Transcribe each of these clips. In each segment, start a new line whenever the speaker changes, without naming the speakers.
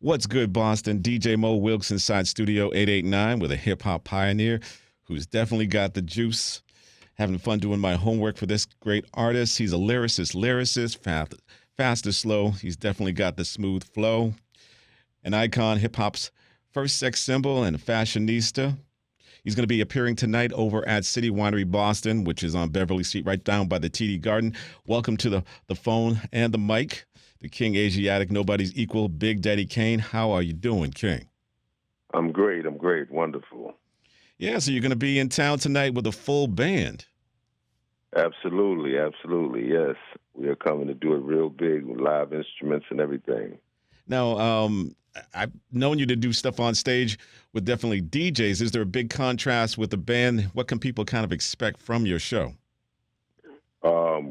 What's good, Boston? DJ Mo Wilks inside Studio 889 with a hip hop pioneer who's definitely got the juice. Having fun doing my homework for this great artist. He's a lyricist, fast or slow. He's definitely got the smooth flow. An icon, hip hop's first sex symbol and a fashionista. He's going to be appearing tonight over at City Winery Boston, which is on Beverly Street, right down by the TD Garden. Welcome to the phone and the mic. The King Asiatic, nobody's equal, Big Daddy Kane. How are you doing, King?
I'm great. Wonderful.
Yeah, so you're going to be in town tonight with a full band.
Absolutely. Yes. We are coming to do it real big with live instruments and everything.
Now, I've known you to do stuff on stage with definitely DJs. Is there a big contrast with the band? What can people kind of expect from your show?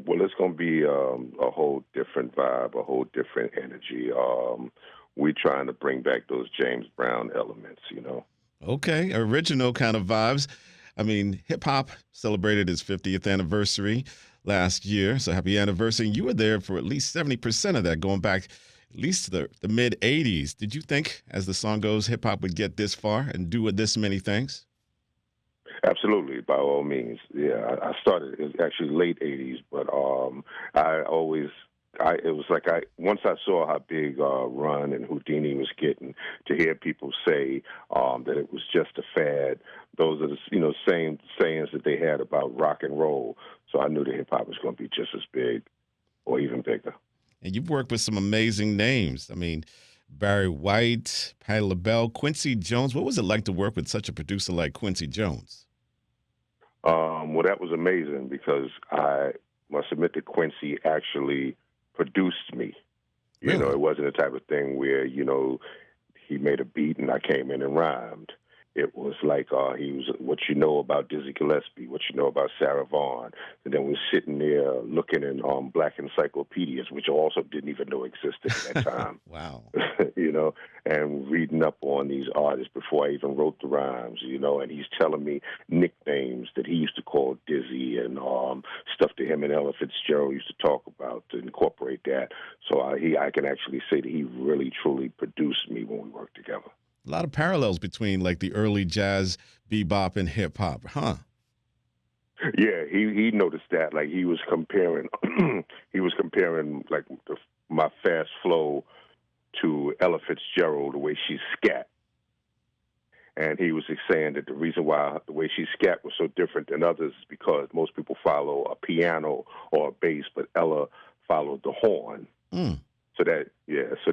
Well, it's going to be a whole different vibe, a whole different energy. We're trying to bring back those James Brown elements, you know.
Okay, original kind of vibes. I mean, hip-hop celebrated its 50th anniversary last year, so happy anniversary. You were there for at least 70% of that, going back at least to the mid-'80s. Did you think, as the song goes, hip-hop would get this far and do this many things?
Absolutely, by all means. Yeah, I started, it was actually late 80s, but it was like once I saw how big Run and Houdini was getting, to hear people say that it was just a fad, those are the same sayings that they had about rock and roll. So I knew that hip hop was going to be just as big or even bigger.
And you've worked with some amazing names. I mean, Barry White, Patti LaBelle, Quincy Jones. What was it like to work with such a producer like Quincy Jones?
Well, that was amazing because I must admit that Quincy actually produced me. You
Really?
know, it wasn't the type of thing where, he made a beat and I came in and rhymed. It was like he was what you know about Dizzy Gillespie, what you know about Sarah Vaughan. And then we're sitting there looking in black encyclopedias, which I also didn't even know existed at that time.
Wow.
And reading up on these artists before I even wrote the rhymes, and he's telling me nicknames that he used to call Dizzy and stuff that him and Ella Fitzgerald used to talk about to incorporate that. So I can actually say that he really, truly produced me when we worked together.
A lot of parallels between like the early jazz, bebop, and hip hop, huh?
Yeah, he noticed that. Like he was comparing, like my fast flow to Ella Fitzgerald, the way she scat. And he was saying that the reason why the way she scat was so different than others is because most people follow a piano or a bass, but Ella followed the horn.
Mm.
So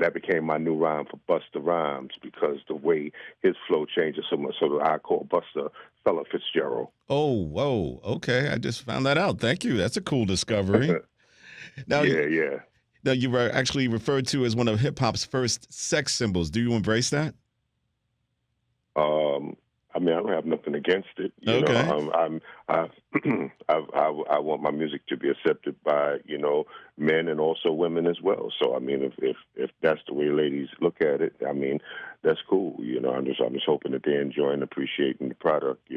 that became my new rhyme for Busta Rhymes because the way his flow changes so much, so that I call Busta Fella Fitzgerald.
Oh, whoa. Okay, I just found that out. Thank you. That's a cool discovery. Now,
Yeah.
Now, you were actually referred to as one of hip hop's first sex symbols. Do you embrace that?
I mean, I don't have nothing against it.
Okay.
I want my music to be accepted by men and also women as well. So I mean, if that's the way ladies look at it, I mean, that's cool. I'm just hoping that they're enjoying and appreciating the product.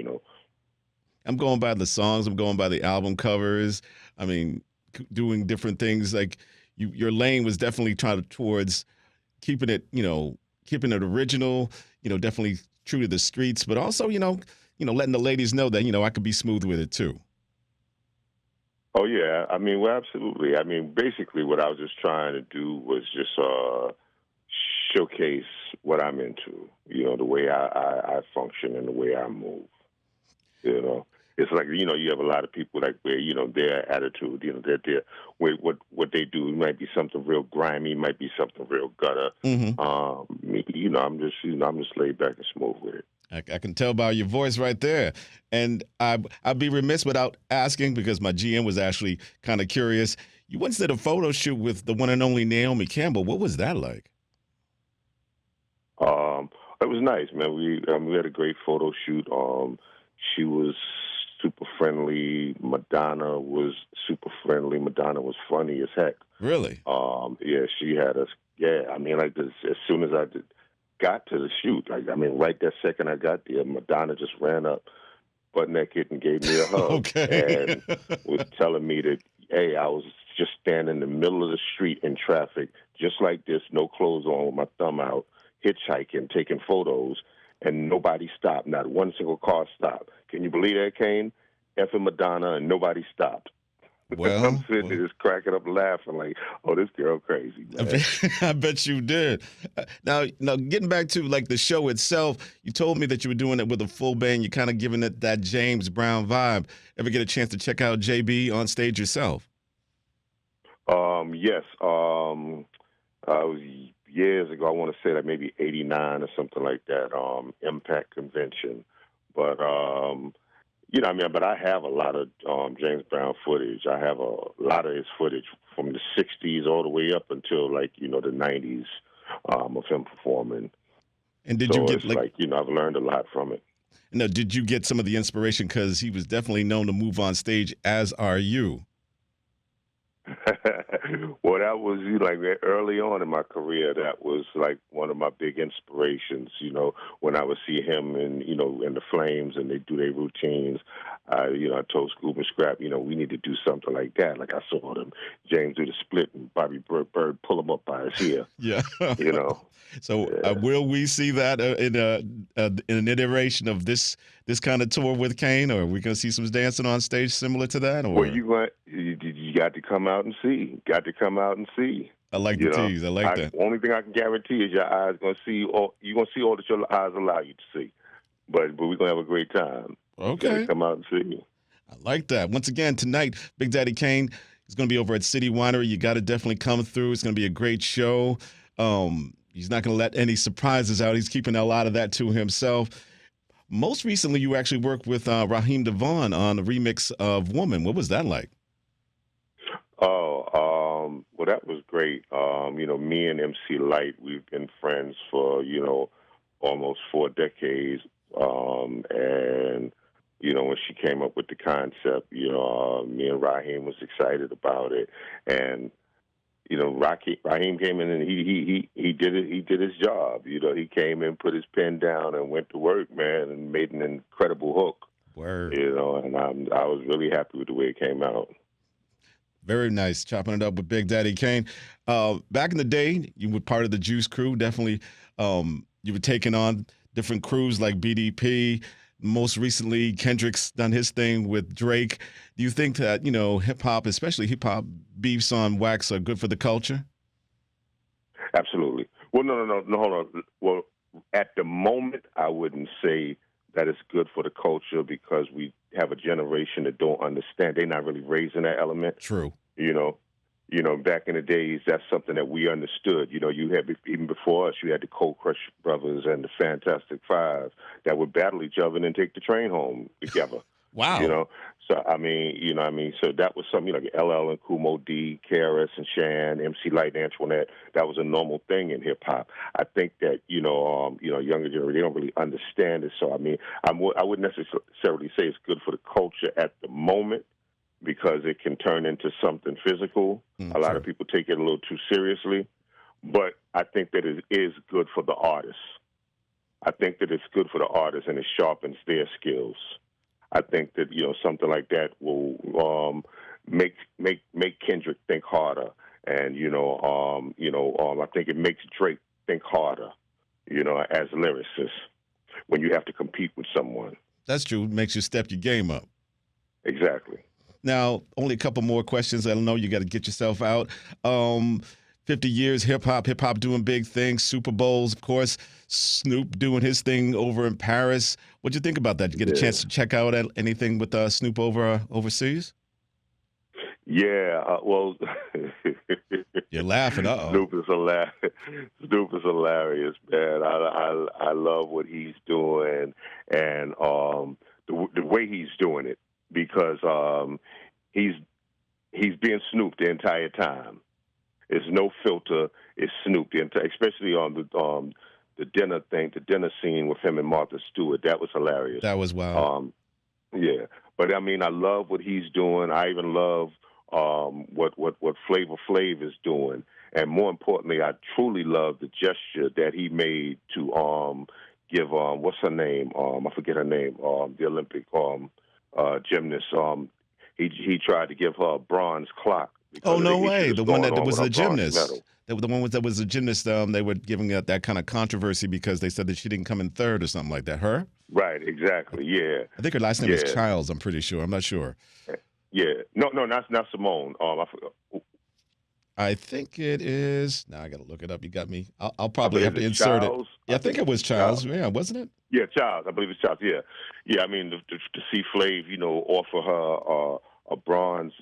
I'm going by the songs. I'm going by the album covers. I mean, doing different things. Like your lane was definitely trying towards keeping it original. Definitely true to the streets, but also, letting the ladies know that, I could be smooth with it too.
Oh, yeah. I mean, well, absolutely. I mean, basically what I was just trying to do was just showcase what I'm into, the way I function and the way I move. It's like, you have a lot of people like where, their attitude, they're what they do might be something real grimy, might be something real gutter.
Mm-hmm.
I'm just laid back and smooth with it.
I can tell by your voice right there. And I'd be remiss without asking, because my GM was actually kind of curious. You once did a photo shoot with the one and only Naomi Campbell. What was that like?
It was nice, man. We had a great photo shoot. She was super friendly. Madonna was super friendly. Madonna was funny as heck.
Really?
Yeah, she had us. Yeah, I mean, like this, as soon as I got to the shoot, right that second I got there, Madonna just ran up, butt naked, and gave me a hug.
Okay.
And was telling me that, hey, I was just standing in the middle of the street in traffic, just like this, no clothes on, with my thumb out, hitchhiking, taking photos, and nobody stopped. Not one single car stopped. Can you believe that, Kane? Effing Madonna, and nobody stopped. I'm
Well,
sitting there just cracking up laughing like, oh, this girl crazy, man.
I bet you did. Now, getting back to like the show itself, you told me that you were doing it with a full band. You're kind of giving it that James Brown vibe. Ever get a chance to check out JB on stage yourself?
Yes. It was years ago. I want to say like maybe '89 or something like that. Impact Convention, but but I have a lot of James Brown footage. I have a lot of his footage from the '60s all the way up until like the '90s of him performing.
And did
So
you get
it's like I've learned a lot from it.
No, did you get some of the inspiration because he was definitely known to move on stage? As are you.
Well, that was like early on in my career. That was like one of my big inspirations. When I would see him in in the Flames and they do their routines, I told Scoop and Scrap, we need to do something like that. Like I saw them James do the split and Bobby Bird pull him up by his hair.
Yeah. So
Yeah.
will we see that in an iteration of this kind of tour with Kane, or are we going to see some dancing on stage similar to that? Or
Well, you got to come out and see. Got to come out and see.
I like the tease. I like that.
Only thing I can guarantee is your eyes going to see all. You're going to see all that your eyes allow you to see. But we're going to have a great time.
Okay.
Come out and see.
I like that. Once again, tonight, Big Daddy Kane is going to be over at City Winery. You got to definitely come through. It's going to be a great show. He's not going to let any surprises out. He's keeping a lot of that to himself. Most recently, you actually worked with Raheem DeVaughn on a remix of Woman. What was that like?
Well, that was great. Me and MC Light, we've been friends for, almost 4 decades. And, when she came up with the concept, me and Raheem was excited about it. And, Raheem came in and he did it. He did his job. He came in, put his pen down, and went to work, man, and made an incredible hook.
Word.
And I was really happy with the way it came out.
Very nice, chopping it up with Big Daddy Kane. Back in the day, you were part of the Juice Crew. Definitely, you were taking on different crews like BDP. Most recently, Kendrick's done his thing with Drake. Do you think that, hip-hop, especially hip-hop beefs on wax, are good for the culture?
Absolutely. Well, no, hold on. Well, at the moment, I wouldn't say that it's good for the culture because we have a generation that don't understand. They're not really raised in that element.
True.
Back in the days, that's something that we understood. You had, even before us, you had the Cold Crush Brothers and the Fantastic Five that would battle each other and then take the train home together.
Wow.
So, so that was something like LL and Kumo D, KRS and Shan, MC Light and Antoinette. That was a normal thing in hip-hop. I think that, younger generation, they don't really understand it. So, I wouldn't necessarily say it's good for the culture at the moment, because it can turn into something physical. A lot of people take it a little too seriously. But I think that it is good for the artists. I think that it's good for the artists and it sharpens their skills. I think that, something like that will make Kendrick think harder. And, I think it makes Drake think harder, as lyricists when you have to compete with someone.
That's true. It makes you step your game up.
Exactly.
Now, only a couple more questions. I don't know. You got to get yourself out. 50 years hip-hop doing big things, Super Bowls, of course, Snoop doing his thing over in Paris. What'd you think about that? Did you get a chance to check out anything with Snoop overseas?
Yeah, well...
You're laughing, uh-oh.
Snoop is hilarious, man. I love what he's doing and the way he's doing it, because he's being Snoop the entire time. There's no filter. It's Snoop the entire, especially on the dinner thing, the dinner scene with him and Martha Stewart. That was hilarious.
That was wild.
Yeah, but I love what he's doing. I even love what Flavor Flav is doing, and more importantly, I truly love the gesture that he made to give what's her name? I forget her name. The Olympic gymnast. He tried to give her a bronze clock because
Oh,
of the
no way.
issues
The one
going
that
on
was
with
the
her bronze
gymnast.
medal.
The one that was the gymnast. They were giving that kind of controversy because they said that she didn't come in third or something like that. Her?
Right, exactly. Yeah,
I think her last name is
yeah,
Childs. I'm pretty sure. I'm not sure.
yeah. No, no, not Simone. I forgot.
I think it is. Now I got to look it up. You got me. I'll
I
probably
believe
have to
it's
insert it.
Charles.
Yeah, I think it was
it's Charles.
Childs. Yeah, wasn't it?
Yeah, Charles. I believe it's Charles. Yeah, yeah. I mean, to see Flav, offer her a bronze,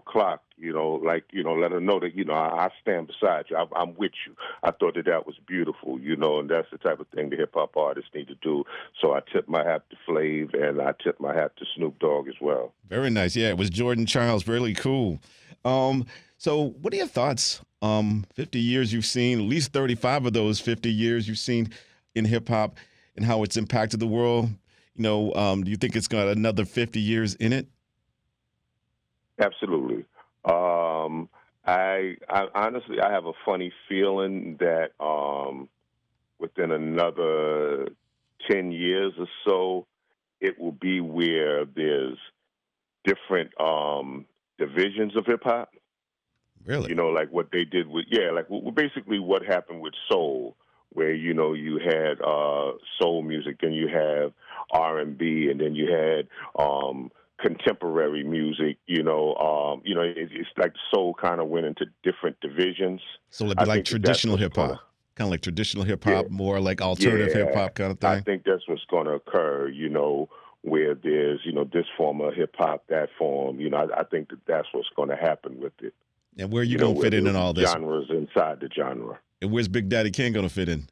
clock, let her know that, I stand beside you. I'm with you. I thought that was beautiful, and that's the type of thing the hip hop artists need to do. So I tip my hat to Flav, and I tip my hat to Snoop Dogg as well.
Very nice. Yeah, it was Jordan Childs. Really cool. So what are your thoughts? 50 years you've seen, at least 35 of those 50 years you've seen in hip hop and how it's impacted the world. Do you think it's got another 50 years in it?
Absolutely. I honestly, I have a funny feeling that within another 10 years or so, it will be where there's different divisions of hip hop.
Really?
Like what they did with, basically what happened with soul, where, you had soul music, then you have R&B, and then you had contemporary music, it's like soul kind of went into different divisions.
So it'd be like traditional hip hop,
gonna,
kind of like traditional hip hop, more like alternative hip hop kind of
I
thing?
think that's what's going to occur, where there's, this form of hip hop, that form, I think that's what's going to happen with it.
And where are you going to fit in all this?
Genres inside the genre.
And where's Big Daddy Kane going to fit in?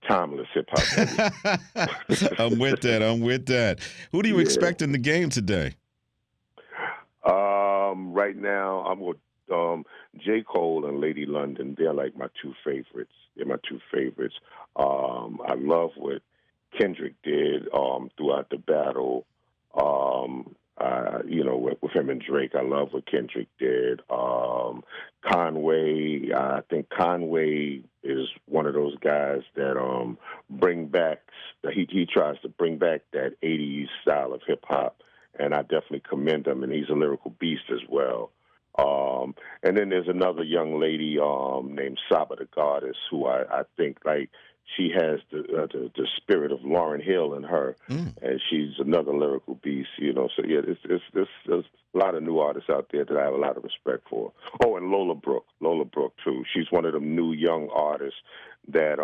Timeless hip hop.
I'm with that. Who do you expect in the game today?
Right now, I'm with J. Cole and Lady London. They're like my two favorites. I love what Kendrick did throughout the battle. With him and Drake, I love what Kendrick did. Conway, I think Conway is one of those guys that bring back. He tries to bring back that '80s style of hip hop, and I definitely commend him. And he's a lyrical beast as well. And then there's another young lady named Saba the Goddess, who I think she has the spirit of Lauryn Hill in her, and she's another lyrical beast, So yeah, there's a lot of new artists out there that I have a lot of respect for. Oh, and Lola Brooke too. She's one of them new young artists that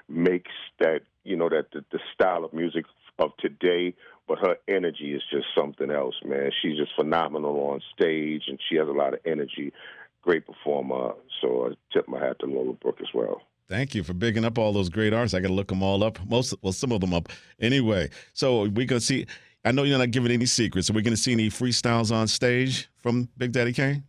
makes that the style of music of today, but her energy is just something else, man. She's just phenomenal on stage, and she has a lot of energy. Great performer. So I tip my hat to Lola Brooke as well.
Thank you for bigging up all those great artists. I got to look them all up. Some of them up. Anyway, so we're going to see. I know you're not giving any secrets. So we're going to see any freestyles on stage from Big Daddy Kane?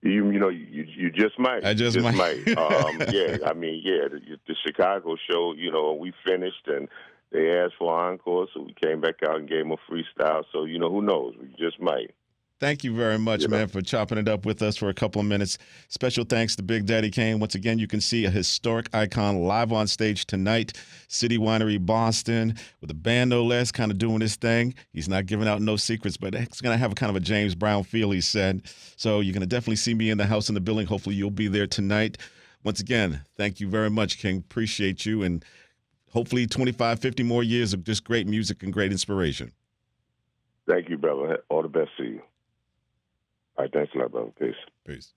You just might.
I just might.
The Chicago show, we finished and they asked for encore, so we came back out and gave them a freestyle. So, who knows? We just might.
Thank you very much, man, for chopping it up with us for a couple of minutes. Special thanks to Big Daddy Kane. Once again, you can see a historic icon live on stage tonight, City Winery Boston, with a band no less, kind of doing his thing. He's not giving out no secrets, but it's going to have a kind of a James Brown feel, he said. So you're going to definitely see me in the house in the building. Hopefully you'll be there tonight. Once again, thank you very much, King. Appreciate you. And hopefully 25, 50 more years of just great music and great inspiration.
Thank you, brother. All the best to you. All right, thanks a lot, brother. Peace.
Peace.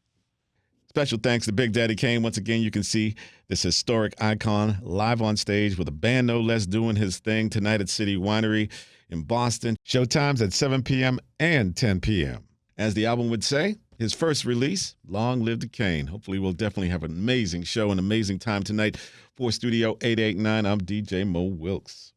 Special thanks to Big Daddy Kane. Once again, you can see this historic icon live on stage with a band no less doing his thing tonight at City Winery in Boston. Showtimes at 7 p.m. and 10 p.m. As the album would say, his first release, Long Live the Kane. Hopefully we'll definitely have an amazing show, an amazing time tonight. For Studio 889, I'm DJ Mo Wilks.